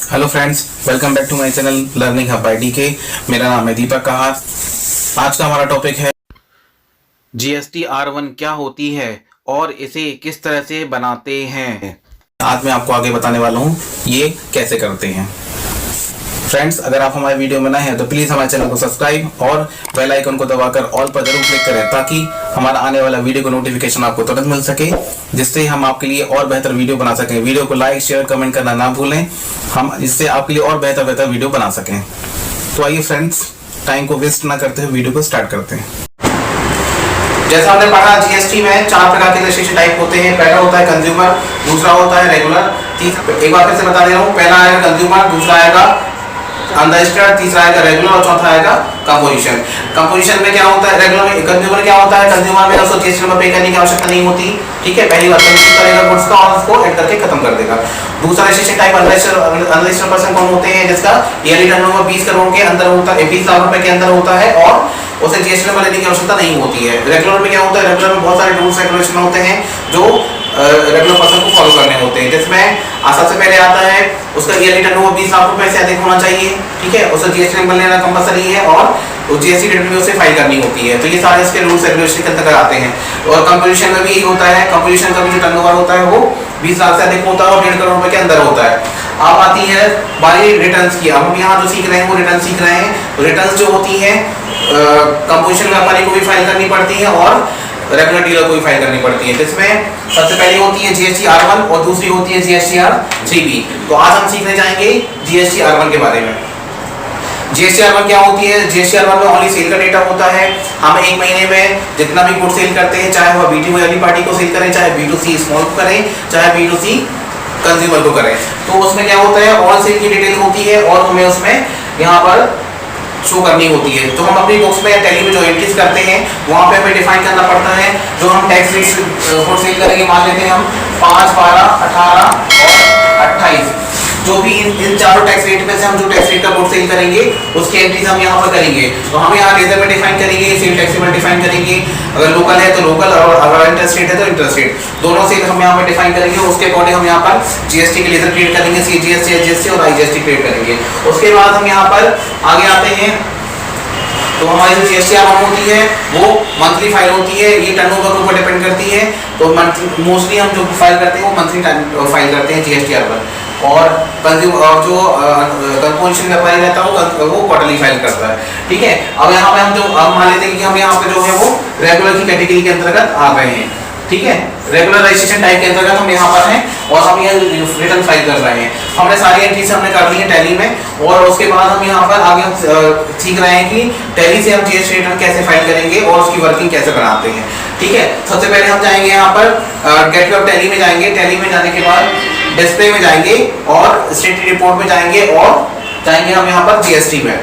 Hello friends, welcome back to my channel learning hub by DK. मेरा नाम है दीपक कहार। आज का हमारा टॉपिक है जीएसटी R1 क्या होती है और इसे किस तरह से बनाते हैं। आज मैं आपको आगे बताने वाला हूँ ये कैसे करते हैं। फ्रेंड्स, अगर आप हमारे वीडियो में नए हैं तो प्लीज़ हमारे चैनल को सब्सक्राइब और बेल आइकन को दबाकर ऑल पर जरूर क्लिक करें ताकि हमारा आने वाला वीडियो का नोटिफिकेशन आपको तुरंत मिल सके, जिससे हम आपके लिए और बेहतर वीडियो बना सकें। वीडियो को लाइक शेयर कमेंट करना ना भूलें, हम इससे आपके लिए और बेहतर वीडियो बना सकें। तो आइए फ्रेंड्स, टाइम को वेस्ट ना करते हुए वीडियो को स्टार्ट करते हैं। जैसा हमने पढ़ा, जीएसटी में 4 प्रकार के रजिस्ट्रेशन टाइप होते हैं। पहला होता है कंज्यूमर, दूसरा होता है रेगुलर, एक बार फिर से बता दे रहा हूँ। पहला आएगा कंज्यूमर, दूसरा आएगा अनरजिस्टर्ड, तीसरा आएगा रेगुलर और चौथा आएगा कंपोजिशन। कंपोजिशन में क्या होता है, रेगुलर में कंज्यूमर क्या होता है, कंज्यूमर में उसको जीएसटी नंबर पे करने की आवश्यकता नहीं होती। ठीक है, पहली बार कंज्यूम करेगा गुड्स का और उसको ऐड करके खत्म कर देगा। दूसरा रजिस्ट्रेशन टाइप अनरजिस्टर्ड पर्सन कौन होते हैं, जिसका ईयरली टर्नओवर 20 करोड़ के अंदर होता है, 20 लाख रुपए के अंदर होता है और उसे जीएसटी नंबर लेने की आवश्यकता नहीं होती है। रेगुलर में क्या होता है, रेगुलर में बहुत सारे रूल्स रेगुलेशन होते हैं जो रेगुलर पर्सन को फॉलो करने होते हैं, जिसमें सबसे पहले आता है उसका ईयरली टर्नओवर 20 लाख रुपए से अधिक होना चाहिए। ठीक है, उसे जीएसटी नंबर लेना कंपलसरी है और जीएसटी रिटर्न भी उसे फाइल करनी होती है। तो ये सारे इसके रूल्स रेगुलेशन के अंतर्गत आते हैं। और कंपोजिशन में भी यही होता है, कंपोजिशन का भी जो टर्नओवर होता है वो 20 लाख से अधिक होता है और 1.5 करोड़ रुपए के अंदर होता है। अब आती है बारी रिटर्न्स की। अब हम यहाँ जो सीख रहे हैं वो रिटर्न सीख रहे हैं। रिटर्न्स जो होती है कंपोजिशन व्यापारी को भी फाइल करनी पड़ती है और रेगुलर डीलर को भी फाइल करनी पड़ती है, जिसमें सबसे पहली होती है जीएसटी R1 और दूसरी होती है जीएसटी R3B। तो आज हम सीखने जाएंगे जीएसटी R1 के बारे में। जीएसटी R1 क्या होती है? जीएसटी R1 में ओनली सेल का डेटा होता है। हम एक महीने में जितना भी गुड सेल करते हैं, चाहे वह B2B वाली पार्टी को सेल करें, चाहे B2C स्मॉल को करें, चाहे B2C कंज्यूमर को करें, तो उसमें क्या होता है, ऑल सेल की डिटेल होती है और हमें उसमें यहाँ पर शो करनी होती है। तो हम अपनी बुक्स में टैली में जो एंट्रीज करते हैं वहाँ पे हमें डिफाइन करना पड़ता है। जो हम टैक्स रेट फॉर सेल करेंगे, मान लेते हैं हम 5, 12, 18 और 28, जो भी इन चारों टैक्स रेट में से हम जो टैक्स रेट का गुड सेल करेंगे उसकी एंट्रीज हम यहाँ पर करेंगे। तो हम यहाँ लेजर में डिफाइन करेंगे, सेल टैक्सेबल डिफाइन करेंगे, अगर लोकल है तो लोकल और अगर इंटरस्टेट है तो इंटरस्टेट, दोनों सेल हम यहाँ पर डिफाइन करेंगे। उसके अकॉर्डिंग हम यहाँ पर जीएसटी के लेजर क्रिएट करेंगे, सीजीएसटी, एचजीएसटी और आईजीएसटी क्रिएट करेंगे। उसके बाद हम यहाँ पर आगे आते हैं। तो हमारी जो जीएसटी R1 होती है वो मंथली फाइल होती है, ये टर्नओवर के ऊपर डिपेंड करती है। तो मोस्टली हम जो फाइल करते हैं वो मंथली फाइल करते हैं जीएसटी R1 और जो कंपोजिशन व्यापारी रहता है वो क्वार्टरली फाइल करता है। ठीक है, अब यहाँ पे हम जो मान लेते हैं कि हम यहाँ पे जो है वो रेगुलर की कैटेगरी के अंतर्गत आ गए हैं। ठीक है, रेगुलर रजिस्ट्रेशन टाइप के अंतर्गत हम यहाँ पर हैं और हम ये रिटर्न फाइल कर रहे हैं। हमने सारी एंट्रीज हमने कर ली है टैली में और उसके बाद हम यहाँ पर आगे सीख रहे हैं कि टैली से हम जीएसटी रिटर्न कैसे फाइल करेंगे और उसकी वर्किंग कैसे बनाते हैं। ठीक है, सबसे पहले हम जाएंगे यहाँ पर गेट वेब टैली में जाएंगे। टैली में जाने के बाद डिस्प्ले में जाएंगे और स्टेटमेंट रिपोर्ट में जाएंगे और जाएंगे हम यहाँ पर जीएसटी में।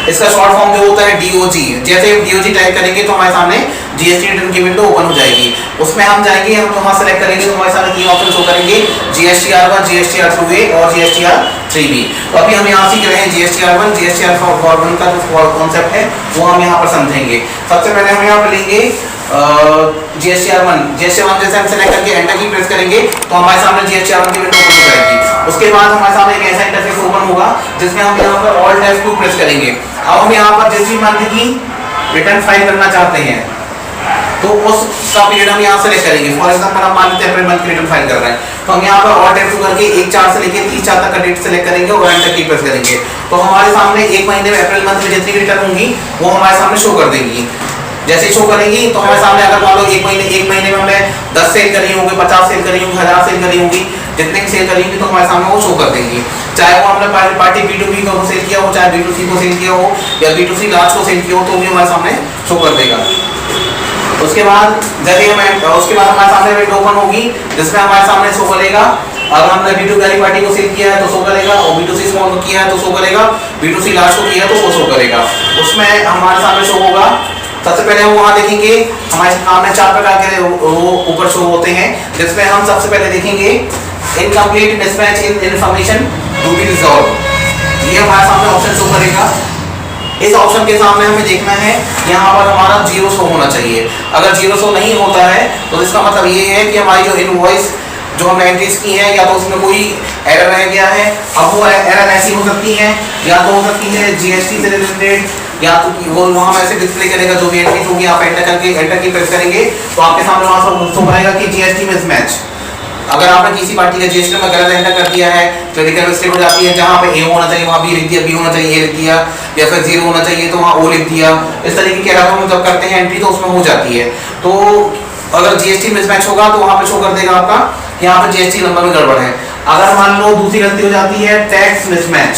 इसका शॉर्ट फॉर्म जो होता है डीओजी, जैसे डीओजी टाइप करेंगे तो हमारे सामने जीएसटी रिटर्न की विंडो ओपन हो जाएगी। उसमें हम जाएंगे, हम वहां सेलेक्ट करेंगे तो हमारे सामने 3 ऑप्शन शो करेंगे, जीएसटी R1, जीएसटी R2A और जीएसटी R3B। तो अभी हम यहाँ सीख रहे हैं जीएसटी R1, जीएसटी R1 का जो कॉन्सेप्ट है वो हम यहाँ पर समझेंगे। सबसे पहले हम यहाँ पर लेंगे जीएसटी R1। जीएसटी R1 जैसे हम सेलेक्ट करके एंटर की प्रेस करेंगे तो हमारे सामने जीएसटी R1 की विंडो ओपन हो जाएगी। उसके बाद हमारे सामने एक ऐसा इंटरफेस ओपन होगा जिसमें हम यहाँ पर ऑल टैब को प्रेस करेंगे। अब हम यहाँ पर जिस भी मंथ की रिटर्न फाइल करना चाहते हैं तो उसका पीरियड हम यहाँ सेलेक्ट करेंगे। फॉर एग्जांपल हम मान लेते हैं अप्रैल मंथ की रिटर्न फाइल कर रहे हैं तो हम यहाँ पर ऑल टैब करके 1/4 से लेकर 30/4 तक का डेट सेलेक्ट करेंगे और एंटर की प्रेस करेंगे। तो हमारे सामने एक महीने में अप्रैल मंथ में जितनी भी रिटर्न होंगी वो हमारे सामने शो कर देंगी। जैसे शो करेंगी तो हमारे सामने अगर मान लो एक महीने में हमने 10 सेल करी होंगी, 50 सेल करी होंगी, 1000 सेल करी होंगी, जितने भी सेल करी होंगी तो हमारे सामने वो शो कर देंगी। चाहे वो हमने पार्टी B2B को सेल किया हो, चाहे B2C को सेल किया हो या B2C लार्ज को सेल किया हो तो भी हमारे सामने शो कर देगा। उसके बाद हमारे सामने विंडो ओपन होगी जिसमें हमारे सामने शो करेगा, अगर हमने B2B वाली पार्टी को सेल किया है तो शो करेगा और B2C स्मॉल को किया है तो शो करेगा, B2C लार्ज को किया है तो वो शो करेगा। उसमें हमारे सामने शो होगा। सबसे पहले हम वहाँ देखेंगे हमारे सामने 4 प्रकार के वो ऊपर शो होते हैं, जिसमें हम सबसे पहले देखेंगे incomplete mismatch in information to be resolve. ये हमारे सामने ऑप्शन शो करेगा। इस ऑप्शन के सामने हमें देखना है यहाँ पर हमारा 0 शो होना चाहिए। अगर 0 शो नहीं होता है तो इसका मतलब ये है कि हमारी जो इनवॉइस जो हमने एंट्रीज की है, या तो उसमें कोई एरर रह गया है। अब वो एरर ऐसी हो सकती है, या तो हो सकती है जीएसटी से रिलेटेड, या तो वो वहां ऐसे डिस्प्ले करेगा जो भी एंट्रीज होगी, आप एंटर की प्रेस करेंगे तो आपके सामने वहां सब शो करेगा कि जीएसटी मिसमैच। अगर आपने किसी पार्टी का जीएसटी में गलत एंटर कर दिया है, क्लिनिकल मिस्टेक हो जाती है, जहां पे ए होना चाहिए वहां बी लिख दिया, बी होना चाहिए ए लिख दिया, या फिर 0 होना चाहिए तो वहां ओ लिख दिया। इस तरीके के एरर हम जब करते हैं एंट्री तो उसमें हो जाती है। तो अगर जीएसटी मिसमैच होगा तो वहां पे शो कर देगा आपका कि यहाँ पर जीएसटी नंबर में गड़बड़ है। अगर मान लो दूसरी गलती हो जाती है टैक्स मिसमैच,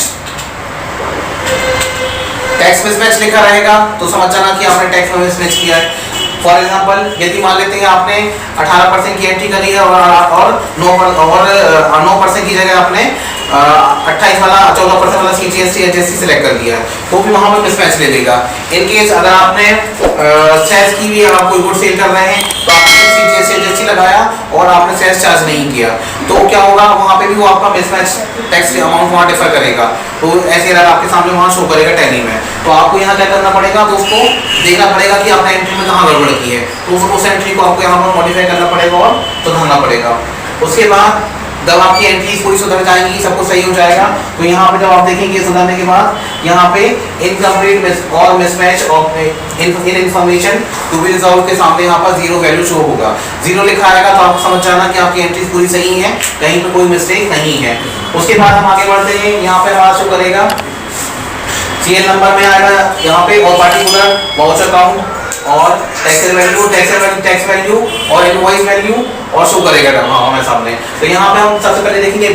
टैक्स मिसमैच लिखा रहेगा तो समझ जाना कि आपने टैक्स में मिसमैच किया है। फॉर एग्जांपल यदि मान लेते हैं आपने 18% की एंट्री करी है और 9% की जगह आपने 28 वाला 14% वाला सीजीएसटी एचएसटी सेलेक्ट कर दिया तो भी वहां पर मिसमैच ले लेगा। इन केस अगर आपने सेल्स की भी आप कोई गुड सेल कर रहे हैं तो आपने सीजीएसटी एचएसटी लगाया और आपने सेल्स चार्ज नहीं किया तो क्या होगा, वहां पे भी वो आपका मिसमैच टैक्स अमाउंट वहां डिफर करेगा। तो ऐसे एरर आपके सामने वहां शो करेगा टैली में। तो आपको यहाँ क्या करना पड़ेगा दोस्तों, देखना पड़ेगा कि आपने एंट्री में कहाँ गड़बड़ की है, तो उस एंट्री को आपको यहाँ पर मॉडिफाई करना पड़ेगा और सुधारना पड़ेगा। उसके बाद जब आपकी एंट्रीज पूरी सुधर जाएंगी, सब कुछ सही हो जाएगा, तो यहाँ पे जब आप देखेंगे सुधारने के बाद यहाँ पे इनकम्प्लीट और mismatch of in information to be resolve के सामने यहाँ पर 0 वैल्यू शो होगा। 0 लिखा आएगा तो आपको समझ जाना कि आपकी एंट्रीज पूरी सही है, कहीं पे कोई मिस्टेक नहीं है। उसके बाद हम आगे बढ़ते हैं, यहाँ पे हमारा शो करेगा सीएल नंबर में आएगा यहाँ पे और पार्टिकुलर वाउचर काउंट और टैक्स वैल्यू और इनवॉइस वैल्यू और शो करेगा हमारे सामने। तो यहाँ पे हम सबसे पहले देखेंगे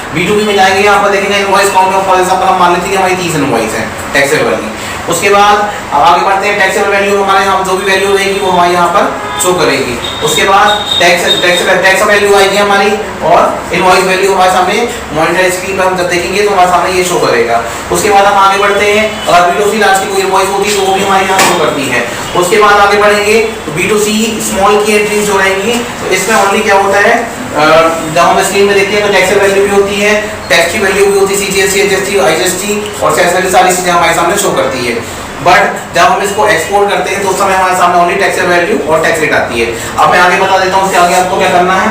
B2B में जाएंगे, यहाँ पर देखेंगे इनवॉइस काउंट। फॉर एग्जांपल हम मान लेते हैं कि हमारी 30 इनवॉइस है टैक्सेबल वाली। उसके बाद अब आगे बढ़ते हैं, टैक्सेबल वैल्यू हमारे यहाँ जो भी वैल्यू रहेगी वो हमारे यहाँ पर शो करेगी। उसके बाद टैक्स वैल्यू आएगी हमारी और इनवॉइस वैल्यू हमारे सामने मॉनिटर स्क्रीन पर हम जब देखेंगे तो हमारे सामने ये शो करेगा। उसके बाद हम आगे बढ़ते हैं, अगर B2C लास्ट की कोई इनवॉइस होती है तो वो भी हमारे यहाँ शो करती है। उसके बाद आगे बढ़ेंगे तो B2C स्मॉल की एंट्रीज जो रहेंगी तो इसमें ओनली क्या होता है, जब हम स्क्रीन में देखते हैं तो टैक्स वैल्यू भी होती है, टैक्स की वैल्यू भी होती है, सीजीएसटी एचएसटी आईजीएसटी और सेस वैल्यू, सारी चीजें हमारे सामने शो करती है। बट जब हम इसको एक्सपोर्ट करते हैं तो उस समय हमारे सामने ओनली टैक्स वैल्यू और टैक्स रेट आती है। अब मैं आगे बता देता हूँ उसके आगे आपको क्या करना है।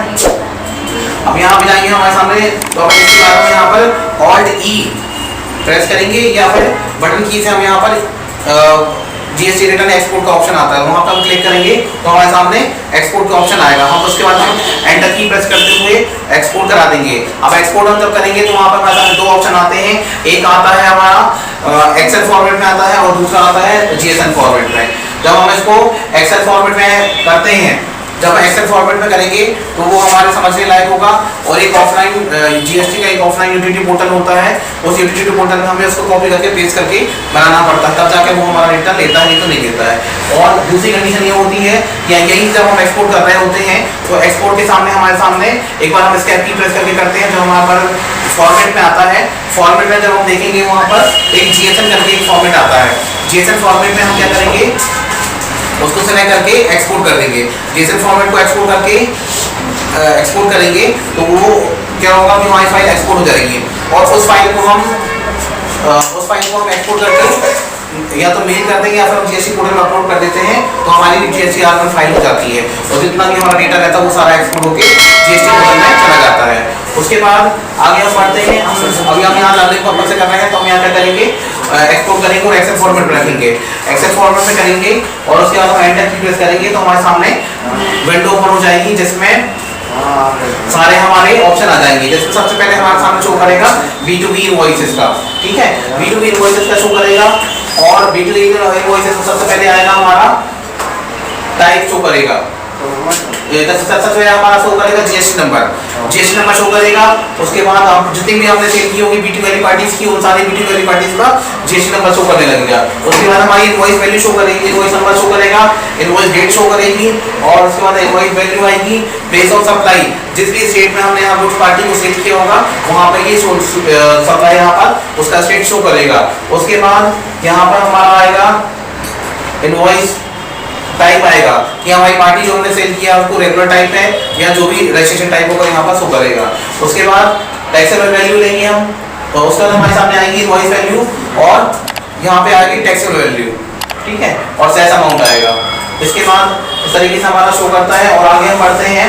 अब यहाँ पे जाएंगे हमारे सामने तो अपन इसके बारे में यहाँ पर ऑल्ट ई प्रेस करेंगे या फिर बटन की से हम यहाँ पर जीएसटी रिटर्न एक्सपोर्ट का ऑप्शन आता है, वहां पर हम क्लिक करेंगे तो हमारे सामने एक्सपोर्ट का ऑप्शन आएगा। हम उसके बाद हम एंटर की प्रेस करते हुए एक्सपोर्ट करा देंगे। अब एक्सपोर्ट हम जब करेंगे तो वहां पर हमारे सामने 2 ऑप्शन आते हैं, एक आता है हमारा एक्सेल फॉर्मेट में आता है और दूसरा आता है जीएसएन फॉर्मेट में। जब हम इसको एक्सेल फॉर्मेट में करते हैं, जब एक्सेल फॉर्मेट में करेंगे तो वो हमारे समझने लायक होगा। और एक ऑफलाइन जीएसटी का एक ऑफलाइन यूटिलिटी पोर्टल होता है, उस यूटिलिटी पोर्टल में हमें उसको कॉपी करके पेस्ट करके बनाना पड़ता है, तब जाके वो हमारा रिटर्न लेता है, नहीं तो नहीं देता है। और दूसरी कंडीशन ये होती है कि यही जब हम एक्सपोर्ट कर रहे होते हैं तो एक्सपोर्ट के सामने हमारे सामने एक बार हम एस्केप की प्रेस करके करते हैं, जो हमारे पर फॉर्मेट में आता है। फॉर्मेट में जब हम देखेंगे वहाँ पर एक जीएसएन करके एक फॉर्मेट आता है, जीएसएन फॉर्मेट में हम क्या करेंगे, उसको सेलेक्ट करके एक्सपोर्ट कर देंगे। जीएसएन फॉर्मेट को एक्सपोर्ट करके एक्सपोर्ट करेंगे तो वो क्या होगा कि हमारी फाइल एक्सपोर्ट हो जाएगी और उस फाइल को हम एक्सपोर्ट करके या तो मेल कर देंगे या फिर हम जीएसटी पोर्टल में अपलोड कर देते हैं तो हमारी जीएसटी R1 फाइल हो जाती है और जितना भी हमारा डेटा रहता है वो सारा एक्सपोर्ट होकर जीएसटी पोर्टल में चला जाता है। उसके बाद आगे हम पढ़ते हैं, अभी हम यहाँ लर्निंग पर्पस से कर रहे हैं तो हम यहाँ क्या करेंगे, एक्सपोर्ट करेंगे और एक्सेल फॉर्मेट में रखेंगे। एक्सेल फॉर्मेट में करेंगे और उसके बाद हम एंटर की प्रेस करेंगे तो हमारे सामने विंडो ओपन हो जाएगी जिसमें सारे हमारे ऑप्शन आ जाएंगे। जिसमें सबसे पहले हमारे सामने शो करेगा B2B इनवॉइसेस का, ठीक है, B2B इनवॉइसेस का शो करेगा और B2B इनवॉइसेस में सबसे पहले आएगा हमारा टाइप शो करेगा, सबसे पहले हमारा शो करेगा जीएसटी नंबर शो करेगा। उसके बाद आप जितनी भी आपने सेल की होगी B2B वाली पार्टीज की, उन सारी B2B वाली पार्टीज का जीएसटी नंबर शो करने लगेगा। उसके बाद हमारी इनवॉइस वैल्यू शो करेगी, इनवॉइस नंबर शो करेगा, इनवॉइस डेट शो करेगी और उसके बाद इनवॉइस वैल्यू आएगी। प्लेस ऑफ सप्लाई, जिस भी स्टेट में हमने यहाँ कुछ पार्टी को सेल किया होगा वहाँ पर ये सप्लाई यहाँ पर उसका स्टेट शो करेगा। उसके बाद यहाँ पर हमारा आएगा इनवॉइस टाइप आएगा कि हमारी पार्टी जो हमने सेल किया उसको रेगुलर टाइप है या जो भी रजिस्ट्रेशन टाइप होगा यहाँ पर शो करेगा। उसके बाद टैक्सेबल वैल्यू लेंगे हम तो उसके बाद हमारे सामने आएगी इनवॉइस वैल्यू और यहाँ पे आएगी टैक्सेबल वैल्यू, ठीक है, और सेस अमाउंट आएगा। इसके बाद इस तरीके से हमारा शो करता है और आगे हम बढ़ते हैं।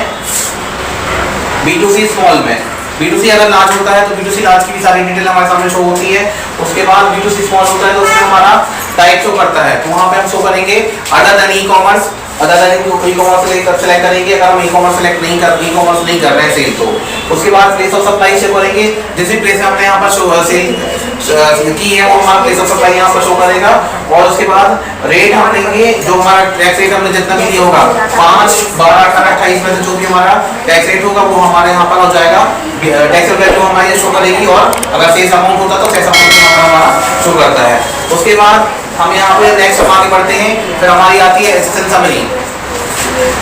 B2C स्मॉल में, B2C अगर लार्ज होता है तो B2C लार्ज की भी सारी डिटेल हमारे सामने शो होती है। उसके बाद B2C स्मॉल होता है तो उसमें हमारा टाइप शो करता है, तो वहाँ पे हम शो करेंगे other than e commerce, other than e commerce select करेंगे। अगर हम ई कॉमर्स सेलेक्ट नहीं कर ई कॉमर्स नहीं कर रहे हैं सेल, तो उसके बाद प्लेस ऑफ सप्लाई शो करेंगे। जिस भी प्लेस में हमने यहाँ पर शो सेल की है वो हमारा प्लेस ऑफ सप्लाई यहाँ पर शो करेगा। और उसके बाद रेट हम देंगे, जो हमारा टैक्स रेट हमने जितना भी दिया होगा 5, 12, 18, 28 में से जो भी हमारा टैक्स रेट होगा वो हमारे यहाँ पर हो जाएगा। टैक्स वैल्यू हमारे शो करेगी, और अगर सेल्स अमाउंट होता तो सेल्स अमाउंट हमारा शो करता है। उसके बाद हम यहाँ पे नेक्स्ट हम आगे बढ़ते हैं, फिर हमारी आती है एचएसएन समरी।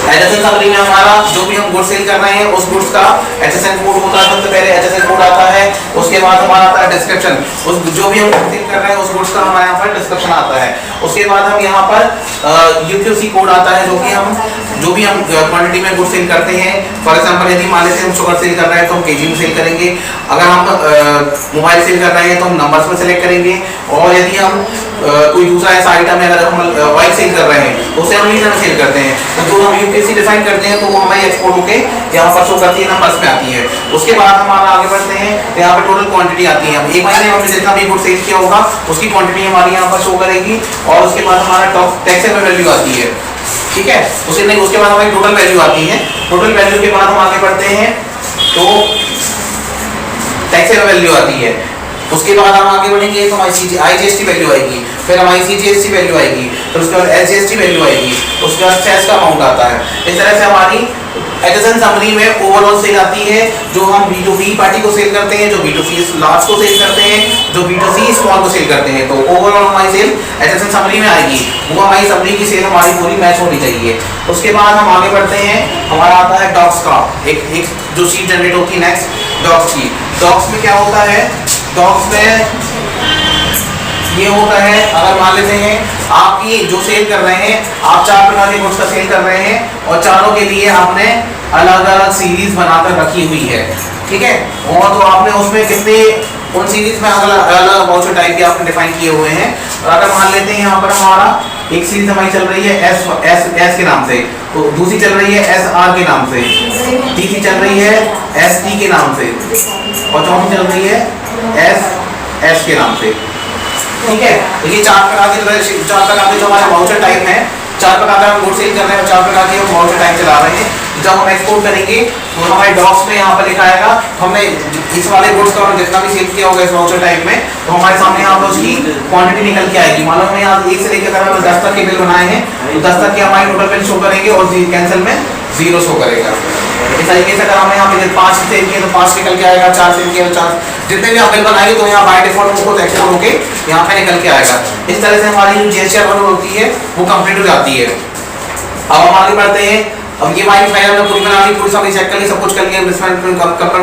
एचएसएन समरी में हमारा जो भी हम गुड सेल कर रहे हैं उस गुड्स का एचएसएन कोड होता है। सबसे पहले एचएसएन कोड आता है, उसके बाद हमारा आता है डिस्क्रिप्शन, उस जो भी हम सेल कर रहे हैं उस गुड्स का हमारे यहाँ पर डिस्क्रिप्शन आता है। उसके बाद हम यहाँ पर यूक्यूसी कोड आता है, जो भी हम क्वांटिटी में गुड सेल करते हैं। फॉर एग्जांपल यदि मान लेते हैं हम शुगर सेल कर रहे हैं तो हम केजी में सेल करेंगे। अगर हम मोबाइल सेल कर रहे हैं तो हम नंबर्स में सेलेक्ट करेंगे। और यदि हम कोई दूसरा ऐसा आइटम है, अगर हम ऑयल सेल कर रहे हैं तो उसे हम लीटर में सेल करते हैं, तो जो हम यूकेसी डिफाइन करते हैं तो वो हमारी एक्सपोर्ट होके यहाँ पर शो करती है, नंबर्स में आती है। उसके बाद हमारा आगे बढ़ते हैं तो यहाँ पे टोटल क्वांटिटी आती है। एक महीने में हमने जितना भी गुड सेल किया होगा उसकी क्वांटिटी हमारी यहाँ पर शो करेगी। और उसके बाद हमारा टॉप टैक्सेबल वैल्यू आती है, ठीक है। उसके बाद हमारी टोटल वैल्यू आती है। टोटल वैल्यू के बाद हम आगे बढ़ते हैं तो टैक्सेबल वैल्यू आती है। उसके बाद हम आगे बढ़ेंगे तो हमारी आईजीएसटी वैल्यू आएगी, फिर हमारी सीजीएसटी वैल्यू आएगी, फिर उसके बाद एसजीएसटी वैल्यू आएगी, उसके बाद सेस का अमाउंट आता है। इस तरह से हमारी एचएसएन समरी में ओवरऑल सेल आती है, जो हम B2B पार्टी को सेल करते हैं, जो B2C लार्ज को सेल करते हैं, जो B2C स्मॉल को सेल करते हैं। तो ओवरऑल हमारी सेल एचएसएन समरी में आएगी, वो हमारी समरी की सेल हमारी पूरी मैच होनी चाहिए। उसके बाद हम आगे बढ़ते हैं, हमारा आता है डॉक्स का एक जो शीट जनरेट होती है नेक्स्ट डॉक्स की। डॉक्स में क्या होता है, डॉक्स में ये होता है, अगर मान लेते हैं आपकी जो सेल कर रहे हैं, आप 4 प्रकार के गुड्स का सेल कर रहे हैं और चारों के लिए आपने अलग अलग सीरीज बनाकर रखी हुई है, ठीक है। और तो आपने उसमें कितने उन सीरीज में अलग अलग वाउचर टाइप के आपने डिफाइन किए हुए हैं। और अगर मान लेते हैं यहाँ पर हमारा एक सीरीज हमारी चल रही है एस के नाम से, तो दूसरी चल रही है SR के नाम से, तीसरी चल रही है ST के नाम से, और चौथी चल रही है SS के नाम से, ठीक है। तो ये 4 प्रकार के जो हमारे वाउचर टाइप हैं, 4 प्रकार का हम गुड सेल कर रहे हैं और 4 प्रकार के हम वाउचर टाइप चला रहे हैं। जब हम एक्सपोर्ट करेंगे तो हमारे डॉक्स में यहाँ पर लिखा आएगा, हमने इस वाले गुड्स का जितना भी सेल किया होगा इस वाउचर टाइप में, तो हमारे सामने यहाँ पर उसकी क्वांटिटी निकल के आएगी। मानो हमने यहाँ 1 से लेकर अगर हमने 10 तक के बिल बनाए हैं तो 10 तक के हमारी टोटल बिल शो करेंगे और कैंसिल में 0 शो करेगा। इस तरीके से अगर हमने यहाँ पे 5 सेल किए तो 5 निकल के आएगा, 4 सेल किए तो 4, जितने भी आप बिल बनाएंगे तो यहाँ बाय डिफॉल्ट खुद एक्सेप्ट होके यहाँ पे निकल के आएगा। इस तरह से हमारी जो GST होती है वो कंप्लीट हो जाती है। अब हम आगे बढ़ते हैं। अब ये हमारी फाइल हमने पूरी बना ली, पूरी सारी चेक कर ली, सब कुछ कर लिया,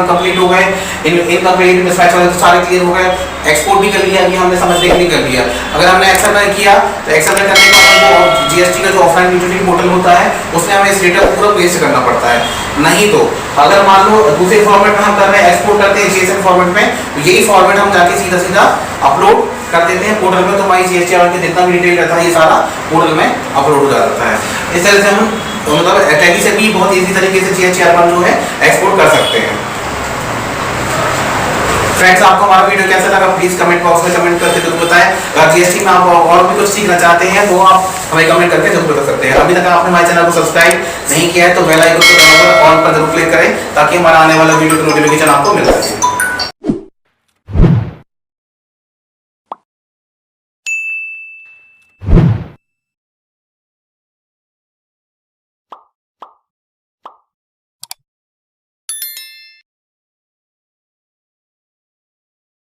कंप्लीट हो गए, इनकम्प्लीट मिसमैच वाले तो सारे क्लियर हो गए, एक्सपोर्ट भी कर लिया, अभी हमने समझने के लिए कर लिया। अगर हमने एक्सेल में किया तो एक्सेल में करने के बाद हमको जीएसटी का जो ऑफलाइन यूटिलिटी पोर्टल होता है उसमें हमें इस डेटा पूरा पेस्ट करना पड़ता है। नहीं तो अगर मान लो दूसरे फॉर्मेट में हम कर रहे हैं, एक्सपोर्ट करते हैं जीएसएम फॉर्मेट में, तो यही फॉर्मेट हम जाके सीधा अपलोड कर देते हैं पोर्टल में, तो हमारी जीएसटी के जितना भी डिटेल रहता है ये सारा पोर्टल में अपलोड हो जाता है। इस तरह से हम मतलब टैली से भी बहुत इजी तरीके से GST जो है एक्सपोर्ट कर सकते हैं। फ्रेंड्स, आपको हमारा वीडियो कैसा लगा प्लीज कमेंट बॉक्स में कमेंट करके जरूर बताएं। अगर जीएसटी में आप और भी कुछ सीखना चाहते हैं तो आप हमें कमेंट करके जरूर बता सकते हैं। अभी तक आपने हमारे चैनल को सब्सक्राइब नहीं किया है तो बेल आइकन को दबाकर ऑल पर जरूर क्लिक करें ताकि हमारा आने वाला वीडियो की नोटिफिकेशन आपको मिल सके।